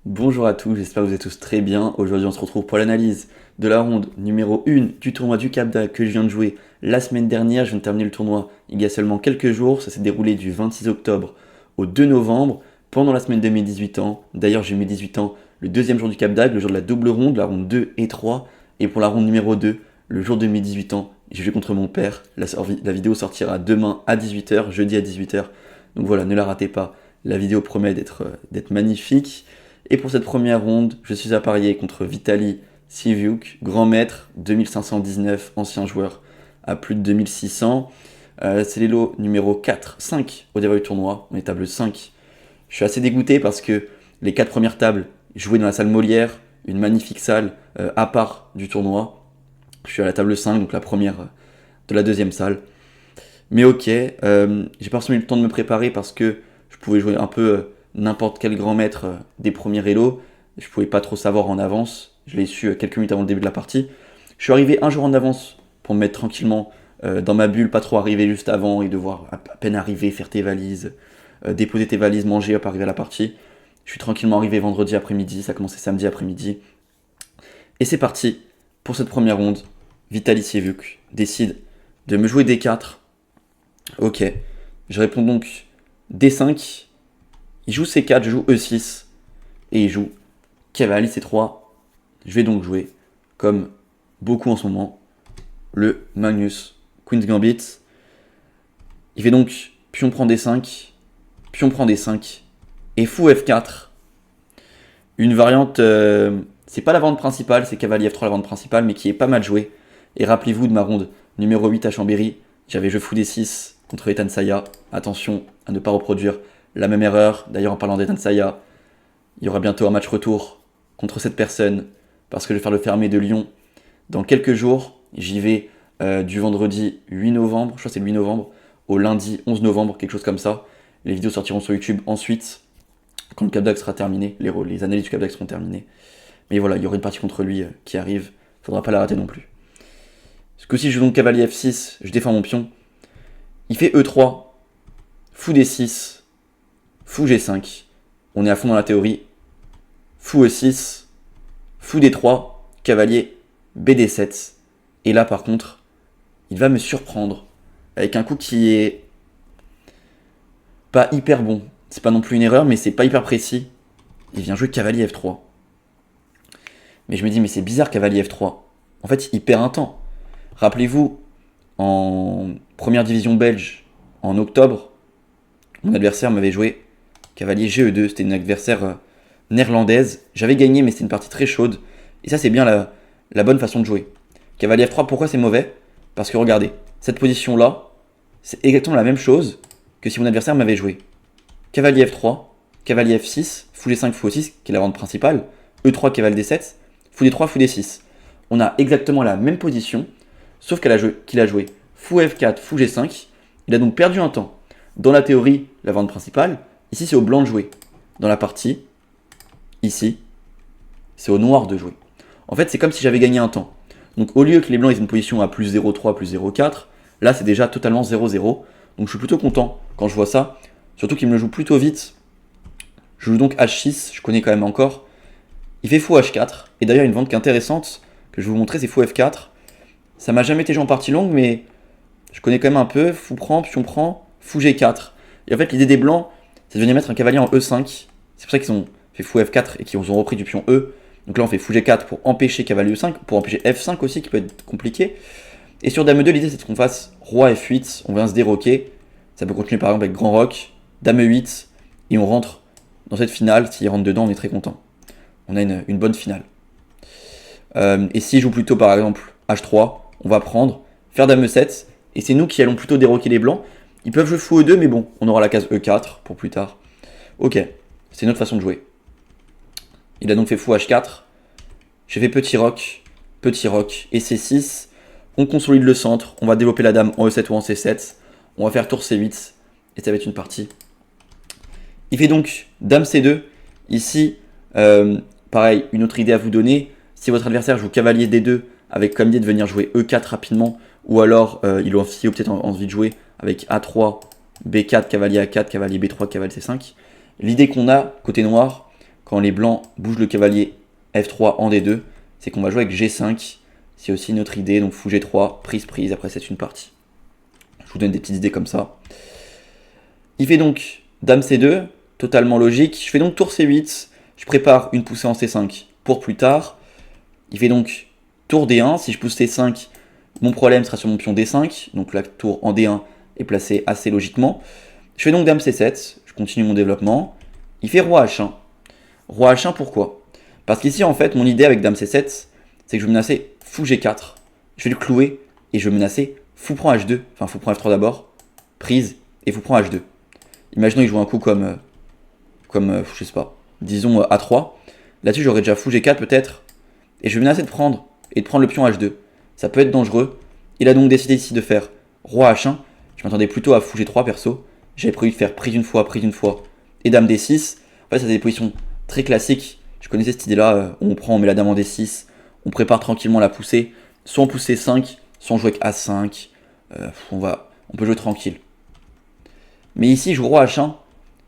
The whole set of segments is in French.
Bonjour à tous, j'espère que vous êtes tous très bien. Aujourd'hui, on se retrouve pour l'analyse de la ronde numéro 1 du tournoi du Cap d'Agde que je viens de jouer la semaine dernière. Je viens de terminer le tournoi il y a seulement quelques jours. Ça s'est déroulé du 26 octobre au 2 novembre pendant la semaine de mes 18 ans. D'ailleurs, j'ai eu mes 18 ans le deuxième jour du Cap d'Agde, le jour de la double ronde, la ronde 2 et 3. Et pour la ronde numéro 2, le jour de mes 18 ans, j'ai joué contre mon père. La vidéo sortira demain à 18h, jeudi à 18h. Donc voilà, ne la ratez pas. La vidéo promet d'être magnifique. Et pour cette première ronde, je suis à parier contre Vitali Siviuk, grand maître, 2519, ancien joueur à plus de 2600. C'est l'élo numéro 4, 5 au départ du tournoi, on est table 5. Je suis assez dégoûté parce que les 4 premières tables jouées dans la salle Molière, une magnifique salle à part du tournoi. Je suis à la table 5, donc la première de la deuxième salle. Mais ok, j'ai pas forcément eu le temps de me préparer parce que je pouvais jouer un peu n'importe quel grand maître des premiers élos. Je pouvais pas trop savoir en avance. Je l'ai su quelques minutes avant le début de la partie. Je suis arrivé un jour en avance pour me mettre tranquillement dans ma bulle, pas trop arriver juste avant et devoir à peine arriver, faire tes valises, déposer tes valises, manger, hop, arriver à la partie. Je suis tranquillement arrivé vendredi après-midi, ça a commencé samedi après-midi. Et c'est parti pour cette première ronde. Vitaly Sievuk décide de me jouer D4. Ok, je réponds donc D5. Il joue C4, je joue E6. Et il joue cavalier C3. Je vais donc jouer, comme beaucoup en ce moment, le Magnus Queen's Gambit. Il fait donc pion prend D5, pion prend D5, et fou F4. Une variante, c'est pas la variante principale, c'est cavalier F3 la variante principale, mais qui est pas mal jouée. Et rappelez-vous de ma ronde numéro 8 à Chambéry, j'avais jeu fou D6 contre Ethan Saya. Attention à ne pas reproduire la même erreur. D'ailleurs, en parlant d'Ethan Saya, il y aura bientôt un match retour contre cette personne, parce que je vais faire le fermé de Lyon dans quelques jours. J'y vais du vendredi 8 novembre, je crois que c'est le 8 novembre, au lundi 11 novembre, quelque chose comme ça. Les vidéos sortiront sur YouTube ensuite, quand le Cap d'Agde sera terminé, les analyses du Cap d'Agde seront terminées. Mais voilà, il y aura une partie contre lui qui arrive, faudra pas la rater non plus. Ce coup-ci, je joue donc cavalier F6, je défends mon pion. Il fait E3, fou D6, fou G5. On est à fond dans la théorie. Fou E6, fou D3, cavalier BD7. Et là, par contre, il va me surprendre avec un coup qui est pas hyper bon. C'est pas non plus une erreur, mais c'est pas hyper précis. Il vient jouer cavalier F3. Mais je me dis, mais c'est bizarre cavalier F3. En fait, il perd un temps. Rappelez-vous, en première division belge, en octobre, mon adversaire m'avait joué cavalier GE2. C'était une adversaire néerlandaise. J'avais gagné, mais c'était une partie très chaude. Et ça, c'est bien la bonne façon de jouer. Cavalier F3, pourquoi c'est mauvais? Parce que regardez, cette position-là, c'est exactement la même chose que si mon adversaire m'avait joué cavalier F3, cavalier F6, fou G5, fou E6, qui est la vente principale, E3, cavalier D7, fou D3, fou D6. On a exactement la même position, sauf qu'il a joué fou F4, fou G5. Il a donc perdu un temps. Dans la théorie, la vente principale, ici c'est au blanc de jouer. Dans la partie, ici, c'est au noir de jouer. En fait, c'est comme si j'avais gagné un temps. Donc au lieu que les blancs aient une position à plus 0,3, plus 0,4, là c'est déjà totalement 0,0. Donc je suis plutôt content quand je vois ça. Surtout qu'il me le joue plutôt vite. Je joue donc H6, je connais quand même encore. Il fait fou H4. Et d'ailleurs, une vente qui est intéressante, que je vais vous montrer, c'est fou F4. Ça m'a jamais été joué en partie longue, mais je connais quand même un peu. Fou prend, pion prend, fou G4. Et en fait, l'idée des blancs, c'est de venir mettre un cavalier en E5. C'est pour ça qu'ils ont fait fou F4 et qu'ils ont repris du pion E. Donc là, on fait fou G4 pour empêcher cavalier E5, pour empêcher F5 aussi, qui peut être compliqué. Et sur Dame 2, l'idée c'est qu'on fasse Roi F8, on vient se déroquer. Ça peut continuer par exemple avec Grand Roc, Dame E8, et on rentre dans cette finale. S'il rentre dedans, on est très content. On a une bonne finale. Et s'il joue plutôt par exemple H3, on va prendre, faire Dame E7, et c'est nous qui allons plutôt déroquer les blancs. Ils peuvent jouer fou E2, mais bon, on aura la case E4 pour plus tard. Ok, c'est une autre façon de jouer. Il a donc fait fou H4. J'ai fait petit roc, et C6. On consolide le centre, on va développer la dame en E7 ou en C7. On va faire tour C8, et ça va être une partie. Il fait donc dame C2. Ici, pareil, une autre idée à vous donner. Si votre adversaire joue cavalier D2, avec comme idée de venir jouer E4 rapidement, ou alors il a aussi peut-être envie de jouer avec A3, B4, cavalier A4, cavalier B3, cavalier C5. L'idée qu'on a, côté noir, quand les blancs bougent le cavalier F3 en D2, c'est qu'on va jouer avec G5. C'est aussi notre idée, donc fou G3, prise, après c'est une partie. Je vous donne des petites idées comme ça. Il fait donc Dame C2, totalement logique. Je fais donc tour C8, je prépare une poussée en C5 pour plus tard. Il fait donc tour D1, si je pousse C5, mon problème sera sur mon pion D5, donc la tour en D1 est placée assez logiquement. Je fais donc Dame C7, je continue mon développement. Il fait Roi H1. Roi H1 pourquoi? Parce qu'ici en fait mon idée avec Dame C7, c'est que je vais menacer Fou G4, je vais le clouer et je vais menacer Fou prend H2, enfin Fou prend F3 d'abord, prise et Fou prend H2. Imaginons il joue un coup comme je sais pas, disons A3. Là-dessus j'aurais déjà Fou G4 peut-être, et je vais menacer de prendre le pion H2. Ça peut être dangereux. Il a donc décidé ici de faire Roi H1. Je m'attendais plutôt à Fou G3 perso. J'avais prévu de faire prise une fois, et Dame D6. En fait, c'est des positions très classiques. Je connaissais cette idée-là, où on prend, on met la Dame en D6, on prépare tranquillement la poussée. Soit on pousse C5, soit on joue avec A5. On peut jouer tranquille. Mais ici, je joue Roi H1.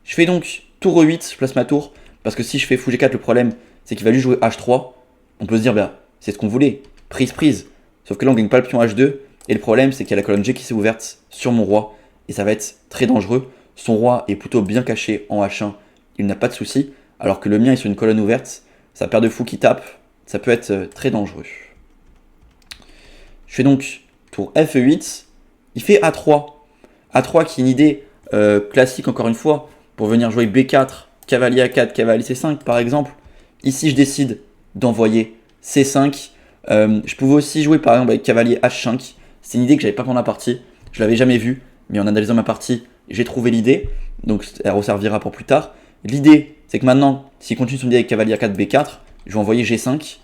Je fais donc tour E8, je place ma tour. Parce que si je fais Fou G4, le problème, c'est qu'il va juste jouer H3. On peut se dire, bah, c'est ce qu'on voulait. Prise. Sauf que là, on gagne pas le pion H2. Et le problème, c'est qu'il y a la colonne G qui s'est ouverte sur mon roi. Et ça va être très dangereux. Son roi est plutôt bien caché en H1. Il n'a pas de souci. Alors que le mien est sur une colonne ouverte. Sa paire de fous qui tape. Ça peut être très dangereux. Je fais donc tour Fe8. Il fait A3. A3 qui est une idée classique encore une fois. Pour venir jouer B4, cavalier A4, cavalier C5 par exemple. Ici, je décide d'envoyer C5. Je pouvais aussi jouer par exemple avec cavalier H5. C'est une idée que j'avais pas pendant la partie. Je l'avais jamais vue, mais en analysant ma partie, j'ai trouvé l'idée. Donc elle resservira pour plus tard. L'idée, c'est que maintenant, s'il continue son idée avec cavalier A4, B4, je vais envoyer G5,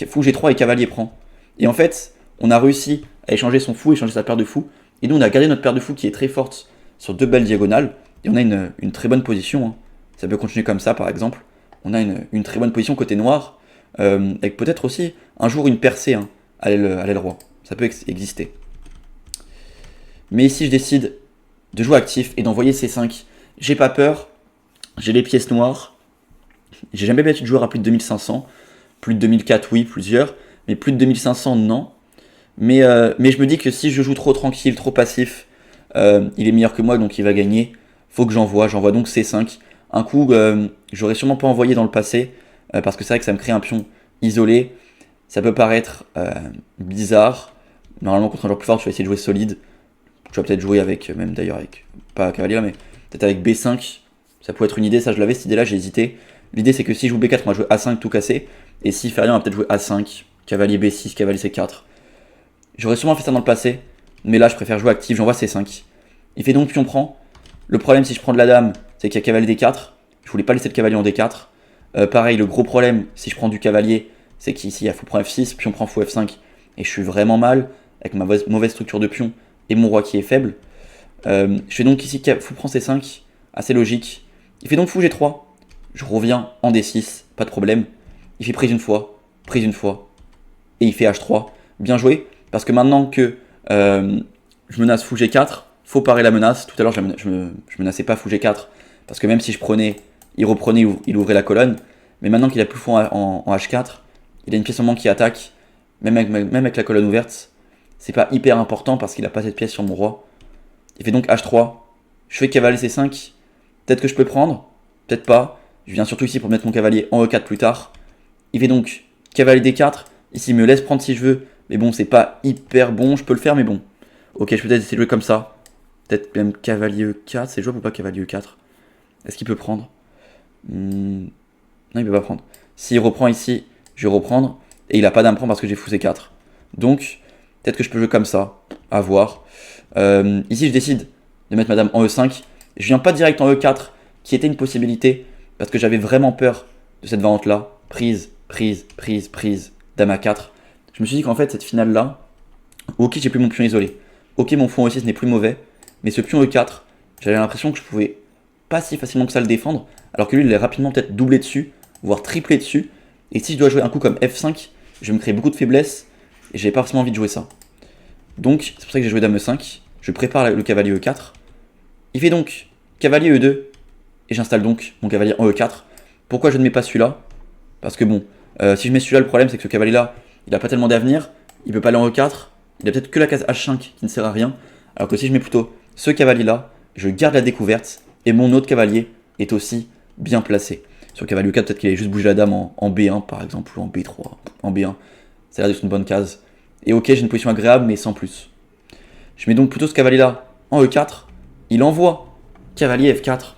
fou G3 et cavalier prend. Et en fait, on a réussi à échanger son fou, échanger sa paire de fous. Et nous, on a gardé notre paire de fous qui est très forte sur deux belles diagonales. Et on a une très bonne position. Hein. Ça peut continuer comme ça, par exemple. On a une très bonne position côté noir. Avec peut-être aussi un jour une percée hein, à l'aile roi. Ça peut exister. Mais ici, je décide de jouer actif et d'envoyer C5. J'ai pas peur. J'ai les pièces noires. J'ai jamais battu de joueur à plus de 2500. Plus de 2004, oui, plusieurs. Mais plus de 2500, non. Mais je me dis que si je joue trop tranquille, trop passif, il est meilleur que moi, donc il va gagner. Faut que j'envoie. J'envoie donc C5. Un coup, j'aurais sûrement pas envoyé dans le passé. Parce que c'est vrai que ça me crée un pion isolé. Ça peut paraître bizarre. Normalement, contre un joueur plus fort, tu vas essayer de jouer solide. Tu vas peut-être jouer avec, même d'ailleurs avec, pas cavalier là, mais peut-être avec B5. Ça pourrait être une idée, ça je l'avais, cette idée-là, j'ai hésité. L'idée c'est que si je joue B4, on va jouer A5 tout cassé. Et si il fait rien, on va peut-être jouer A5, cavalier B6, cavalier C4. J'aurais sûrement fait ça dans le passé. Mais là, je préfère jouer actif, j'envoie C5. Il fait donc pion prend. Le problème, si je prends de la dame, c'est qu'il y a cavalier D4. Je voulais pas laisser le cavalier en D4. Pareil, le gros problème, si je prends du cavalier, c'est qu'ici il y a fou prend F6, pion prend fou F5, et je suis vraiment mal avec ma mauvaise structure de pion et mon roi qui est faible. Je fais donc ici fou prend C5, assez logique. Il fait donc fou G3, je reviens en D6, pas de problème. Il fait prise une fois, et il fait H3. Bien joué, parce que maintenant que je menace fou G4, faut parer la menace. Tout à l'heure, je menaçais pas fou G4, parce que même si je prenais, il reprenait, il ouvrait la colonne. Mais maintenant qu'il a plus fou en H4, il a une pièce en moins qui attaque, même avec la colonne ouverte. C'est pas hyper important parce qu'il a pas cette pièce sur mon roi. Il fait donc H3. Je fais cavalier C5. Peut-être que je peux prendre, peut-être pas. Je viens surtout ici pour mettre mon cavalier en E4 plus tard. Il fait donc cavalier D4. Ici, il me laisse prendre si je veux. Mais bon, c'est pas hyper bon. Je peux le faire, mais bon. Ok, je peux peut-être essayer de jouer comme ça. Peut-être même cavalier E4. C'est jouable ou pas cavalier E4? Est-ce qu'il peut prendre? Non, il peut pas prendre. S'il reprend ici, je vais reprendre. Et il a pas dame prendre parce que j'ai fou C4. Donc, peut-être que je peux jouer comme ça. À voir. Ici, je décide de mettre ma dame en E5. Je viens pas direct en E4, qui était une possibilité. Parce que j'avais vraiment peur de cette variante-là. Prise, dame A4. Je me suis dit qu'en fait, cette finale-là, ok, j'ai plus mon pion isolé. Ok, mon fou en E6 n'est plus mauvais. Mais ce pion E4, j'avais l'impression que je pouvais pas si facilement que ça le défendre. Alors que lui, il est rapidement peut-être doublé dessus, voire triplé dessus. Et si je dois jouer un coup comme F5, je vais me créer beaucoup de faiblesses. Et j'avais pas forcément envie de jouer ça. Donc, c'est pour ça que j'ai joué dame E5. Je prépare le cavalier E4. Il fait donc cavalier E2. Et j'installe donc mon cavalier en E4. Pourquoi je ne mets pas celui-là? Parce que bon, si je mets celui-là, le problème c'est que ce cavalier-là, il a pas tellement d'avenir, il peut pas aller en E4, il a peut-être que la case H5 qui ne sert à rien, alors que si je mets plutôt ce cavalier-là, je garde la découverte, et mon autre cavalier est aussi bien placé. Sur le cavalier E4, peut-être qu'il allait juste bouger la dame en B1 par exemple, ou en B3, en B1, ça a l'air d'être une bonne case. Et ok, j'ai une position agréable, mais sans plus. Je mets donc plutôt ce cavalier-là en E4, il envoie cavalier F4,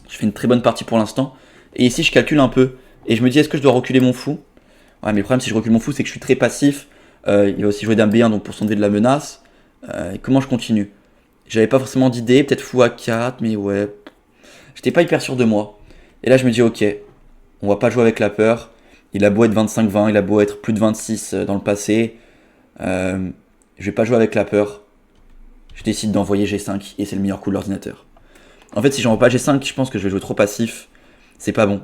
je fais une très bonne partie pour l'instant, et ici je calcule un peu, et je me dis est-ce que je dois reculer mon fou? Ouais, mais le problème si je recule mon fou, c'est que je suis très passif, il va aussi jouer dame B1 donc pour s'enlever de la menace, et comment je continue? J'avais pas forcément d'idée, peut-être fou A4, mais ouais, j'étais pas hyper sûr de moi. Et là je me dis ok, on va pas jouer avec la peur, il a beau être 25-20, il a beau être plus de 26 dans le passé, je vais pas jouer avec la peur, je décide d'envoyer G5 et c'est le meilleur coup de l'ordinateur. En fait si j'envoie pas G5, je pense que je vais jouer trop passif, c'est pas bon.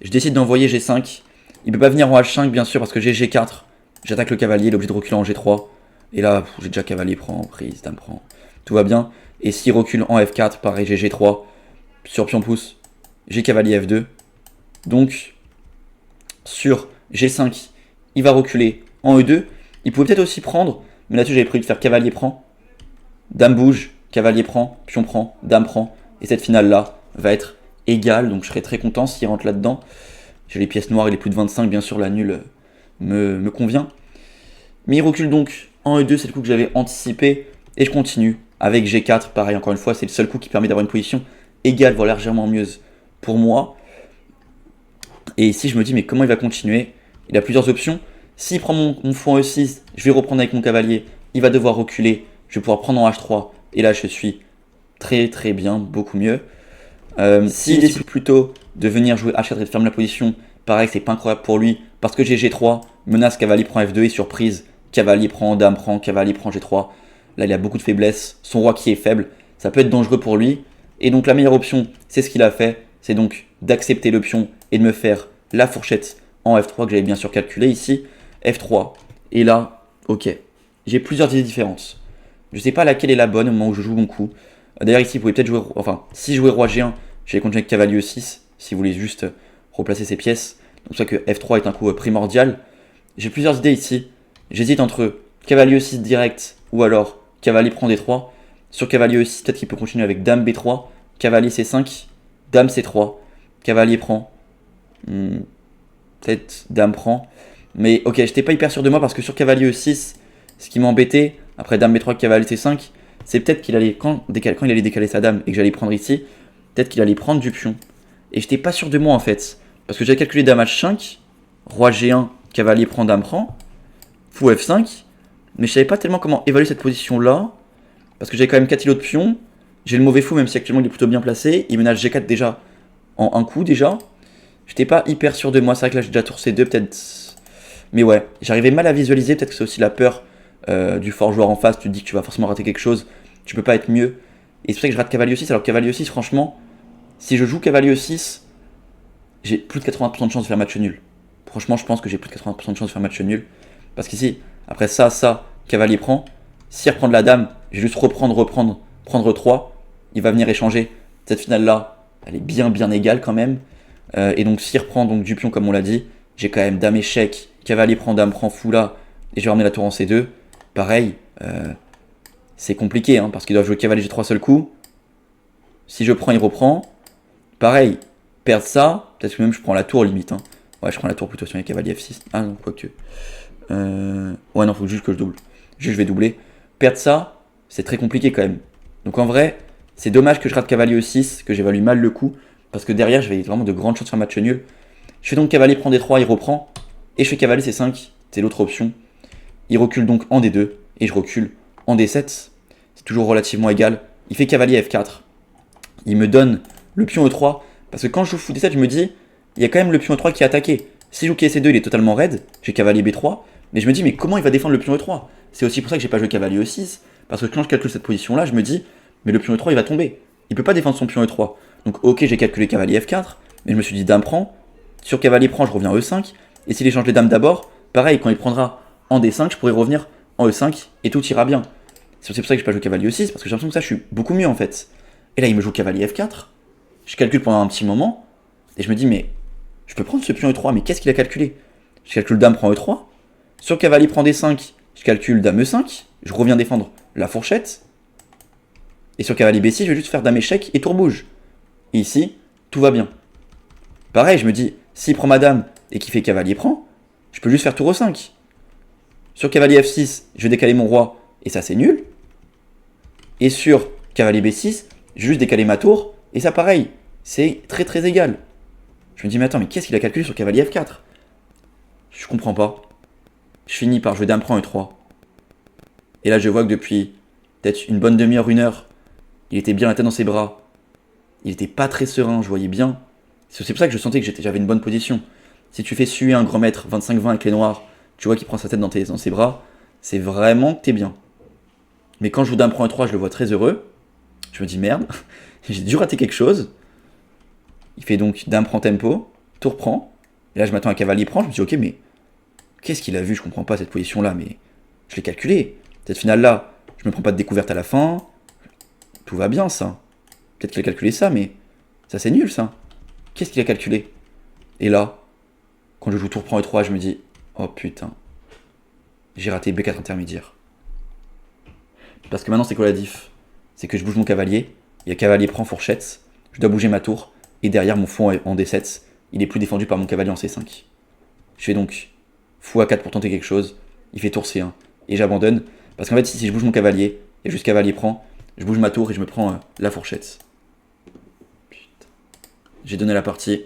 Je décide d'envoyer G5, il peut pas venir en H5 bien sûr parce que j'ai G4, j'attaque le cavalier, il est obligé de reculer en G3, et là j'ai déjà cavalier prend, prise, dame prend, tout va bien. Et s'il recule en F4, pareil j'ai G3, sur pion pouce, j'ai cavalier F2, donc sur G5, il va reculer en E2, il pouvait peut-être aussi prendre, mais là-dessus j'avais prévu de faire cavalier prend, dame bouge, cavalier prend, pion prend, dame prend, et cette finale-là va être égale, donc je serai très content s'il rentre là-dedans. J'ai les pièces noires et les plus de 25, bien sûr la nulle me convient. Mais il recule donc en E2, c'est le coup que j'avais anticipé, et je continue avec G4, pareil encore une fois, c'est le seul coup qui permet d'avoir une position égale, voire légèrement mieux pour moi. Et ici je me dis mais comment il va continuer? Il a plusieurs options. S'il prend mon fou en E6, je vais reprendre avec mon cavalier, il va devoir reculer, je vais pouvoir prendre en H3, et là je suis très très bien, beaucoup mieux. S'il décide plutôt de venir jouer H4 et de fermer la position, pareil c'est pas incroyable pour lui, parce que j'ai G3, menace cavalier prend F2 et surprise, cavalier prend, dame prend, cavalier prend G3. Là il a beaucoup de faiblesses, son roi qui est faible, ça peut être dangereux pour lui. Et donc la meilleure option, c'est ce qu'il a fait, c'est donc d'accepter le pion et de me faire la fourchette en F3 que j'avais bien sûr calculé ici, F3. Et là, ok, j'ai plusieurs idées différentes. Je sais pas laquelle est la bonne au moment où je joue mon coup. D'ailleurs ici, vous pouvez peut-être jouer, enfin, si je jouais roi G1, j'allais continuer avec cavalier E6, si vous voulez juste replacer ses pièces. Donc c'est pour ça que F3 est un coup primordial. J'ai plusieurs idées ici. J'hésite entre cavalier E6 direct ou alors cavalier prend D3. Sur cavalier E6, peut-être qu'il peut continuer avec dame B3, cavalier C5, dame C3, cavalier prend, peut-être dame prend. Mais ok, j'étais pas hyper sûr de moi parce que sur cavalier E6, ce qui m'embêtait, après dame B3, cavalier C5, c'est peut-être qu'il allait, quand il allait décaler sa dame et que j'allais prendre ici, peut-être qu'il allait prendre du pion. Et j'étais pas sûr de moi en fait, parce que j'avais calculé dame H5, roi G1, cavalier prend, dame prend, fou F5, mais je savais pas tellement comment évaluer cette position-là. Parce que j'avais quand même 4 îlots de pion. J'ai le mauvais fou, même si actuellement il est plutôt bien placé. Il menace G4 déjà en un coup déjà. J'étais pas hyper sûr de moi. C'est vrai que là j'ai déjà tour C2 peut-être. Mais ouais, j'arrivais mal à visualiser. Peut-être que c'est aussi la peur du fort joueur en face. Tu te dis que tu vas forcément rater quelque chose. Tu peux pas être mieux. Et c'est pour ça que je rate cavalier E6. Alors cavalier E6, franchement, si je joue cavalier E6, j'ai plus de 80% de chance de faire match nul. Franchement, je pense que j'ai plus de 80% de chance de faire match nul. Parce qu'ici, après ça, cavalier prend. S'il reprend de la dame, je vais juste prendre 3. Il va venir échanger. Cette finale-là, elle est bien égale quand même. Et donc s'il reprend donc du pion comme on l'a dit, j'ai quand même dame échec, cavalier prend, dame prend, fou là. Et je vais ramener la tour en C2. Pareil, c'est compliqué hein, parce qu'il doit jouer cavalier G3 seul coup. Si je prends, il reprend. Pareil, perdre ça, peut-être que même je prends la tour limite. Hein. Ouais, je prends la tour plutôt sur les cavaliers F6. Ah non, quoique. Ouais, non, faut juste que je double. Juste, je vais doubler. Perdre ça, c'est très compliqué quand même. Donc en vrai, c'est dommage que je rate cavalier E6, que j'évalue mal le coup, parce que derrière, j'avais vraiment de grandes chances de faire match nul. Je fais donc cavalier prend D3, il reprend, et je fais cavalier C5, c'est l'autre option. Il recule donc en D2, et je recule en D7. C'est toujours relativement égal. Il fait cavalier F4. Il me donne le pion E3, parce que quand je joue fou D7, je me dis, il y a quand même le pion E3 qui est attaqué. Si je joue C2, il est totalement raide, j'ai cavalier B3, mais je me dis, mais comment il va défendre le pion E3? C'est aussi pour ça que j'ai pas joué cavalier E6, parce que quand je calcule cette position-là, je me dis, mais le pion E3 il va tomber. Il peut pas défendre son pion E3. Donc ok, j'ai calculé cavalier F4, mais je me suis dit dame prend. Sur cavalier prend, je reviens en E5. Et s'il échange les dames d'abord, pareil, quand il prendra en D5, je pourrai revenir en E5 et tout ira bien. C'est pour ça que j'ai pas joué cavalier E6, parce que j'ai l'impression que ça, je suis beaucoup mieux en fait. Et là, il me joue cavalier F4. Je calcule pendant un petit moment, et je me dis, mais Je peux prendre ce pion E3, mais qu'est-ce qu'il a calculé? Je calcule dame prend E3. Sur cavalier prend D5, je calcule dame E5. Je reviens défendre la fourchette. Et sur cavalier B6, je vais juste faire dame échec et tour bouge. Et ici, tout va bien. Pareil, je me dis, s'il prend ma dame et qu'il fait cavalier prend, je peux juste faire tour E5. Sur cavalier F6, je vais décaler mon roi, et ça c'est nul. Et sur cavalier B6, je vais juste décaler ma tour, et ça pareil, c'est très très égal. Je me dis, mais attends, mais qu'est-ce qu'il a calculé sur cavalier F4? Je comprends pas. Je finis par jouer dame prend E3. Et là, je vois que depuis peut-être une bonne demi-heure, 1 heure, il était bien la tête dans ses bras. Il était pas très serein, je voyais bien. C'est pour ça que je sentais que j'avais une bonne position. Si tu fais suer un grand maître 25-20 avec les noirs, tu vois qu'il prend sa tête dans ses bras, c'est vraiment que t'es bien. Mais quand je joue dame prend E3, je le vois très heureux. Je me dis merde, j'ai dû rater quelque chose. Il fait donc dame prend tempo, tour prend. Et là, je m'attends à cavalier prend. Je me dis ok, mais qu'est-ce qu'il a vu? Je comprends pas cette position-là, mais je l'ai calculé. Cette finale-là, je me prends pas de découverte à la fin. Tout va bien, ça. Peut-être qu'il a calculé ça, mais ça c'est nul, ça. Qu'est-ce qu'il a calculé? Et là, quand je joue tour prend E3, je me dis oh putain, j'ai raté B4 intermédiaire. Parce que maintenant, c'est quoi la diff? C'est que je bouge mon cavalier, il y a cavalier prend fourchette, je dois bouger ma tour, et derrière mon fou en D7, il est plus défendu par mon cavalier en C5. Je fais donc fou A4 pour tenter quelque chose, il fait tour C1, et j'abandonne, parce qu'en fait, si je bouge mon cavalier, et juste cavalier prend, je bouge ma tour et je me prends la fourchette. Putain. J'ai donné la partie.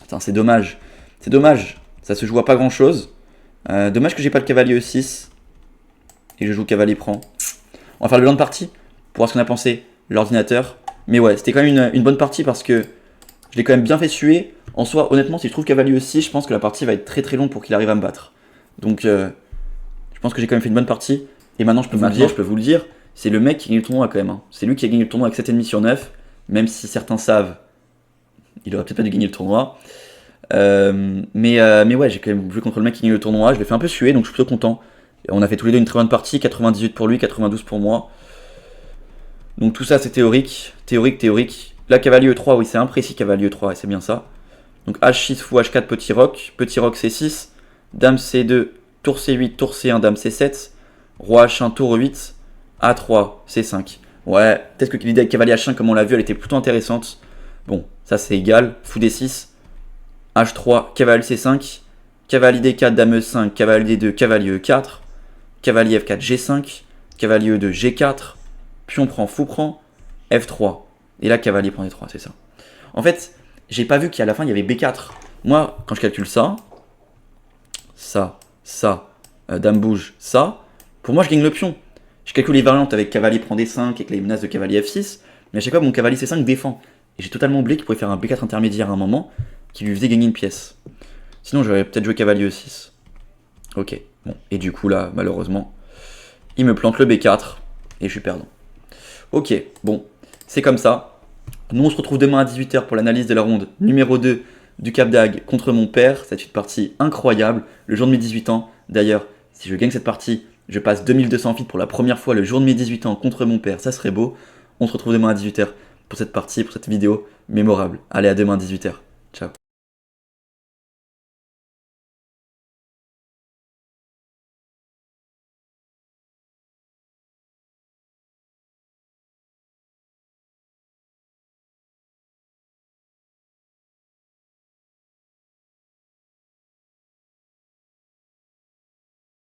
Putain, c'est dommage. C'est dommage. Ça se joue à pas grand chose. Dommage que j'ai pas le cavalier E6. Et je joue cavalier prend. On va faire le bilan de partie pour voir ce qu'on a pensé l'ordinateur. Mais ouais, c'était quand même une bonne partie parce que je l'ai quand même bien fait suer. En soi, honnêtement, si je trouve cavalier E6, je pense que la partie va être très très longue pour qu'il arrive à me battre. Donc, je pense que j'ai quand même fait une bonne partie. Et maintenant, je peux vous le dire, c'est le mec qui gagne le tournoi quand même. Hein. C'est lui qui a gagné le tournoi avec 7,5 sur 9. Même si certains savent, il aurait peut-être pas dû gagner le tournoi. Mais ouais, j'ai quand même joué contre le mec qui gagne le tournoi. Je l'ai fait un peu suer, donc je suis plutôt content. On a fait tous les deux une très bonne partie, 98 pour lui, 92 pour moi. Donc tout ça c'est théorique. Théorique. Là, cavalier E3, oui, c'est imprécis, cavalier E3, et c'est bien ça. Donc H6, fou H4, petit roc C6, dame C2, tour C8, tour C1, dame C7, roi H1, tour E8, A3, C5. Ouais, peut-être que l'idée avec cavalier H5, comme on l'a vu, elle était plutôt intéressante. Bon, ça c'est égal. Fou D6, H3, cavalier C5, cavalier D4, dame E5, cavalier D2, cavalier E4, cavalier F4, G5, cavalier E2, G4, pion prend, fou prend, F3. Et là, cavalier prend D3, c'est ça. En fait, j'ai pas vu qu'à la fin, il y avait B4. Moi, quand je calcule ça, dame bouge, ça, pour moi, je gagne le pion. Je calcule les variantes avec cavalier prend D5, avec les menaces de cavalier F6, mais à chaque fois, mon cavalier C5 défend. Et j'ai totalement oublié qu'il pouvait faire un B4 intermédiaire à un moment, qui lui faisait gagner une pièce. Sinon, j'aurais peut-être joué cavalier E6. Ok, bon. Et du coup, là, malheureusement, il me plante le B4, et je suis perdant. Ok, bon, c'est comme ça. Nous, on se retrouve demain à 18 h pour l'analyse de la ronde numéro 2 du Cap d'Agde contre mon père. C'est une partie incroyable, le jour de mes 18 ans. D'ailleurs, si je gagne cette partie, je passe 2200 feats pour la première fois le jour de mes 18 ans contre mon père. Ça serait beau. On se retrouve demain à 18 h pour cette partie, pour cette vidéo mémorable. Allez, à demain à 18 h.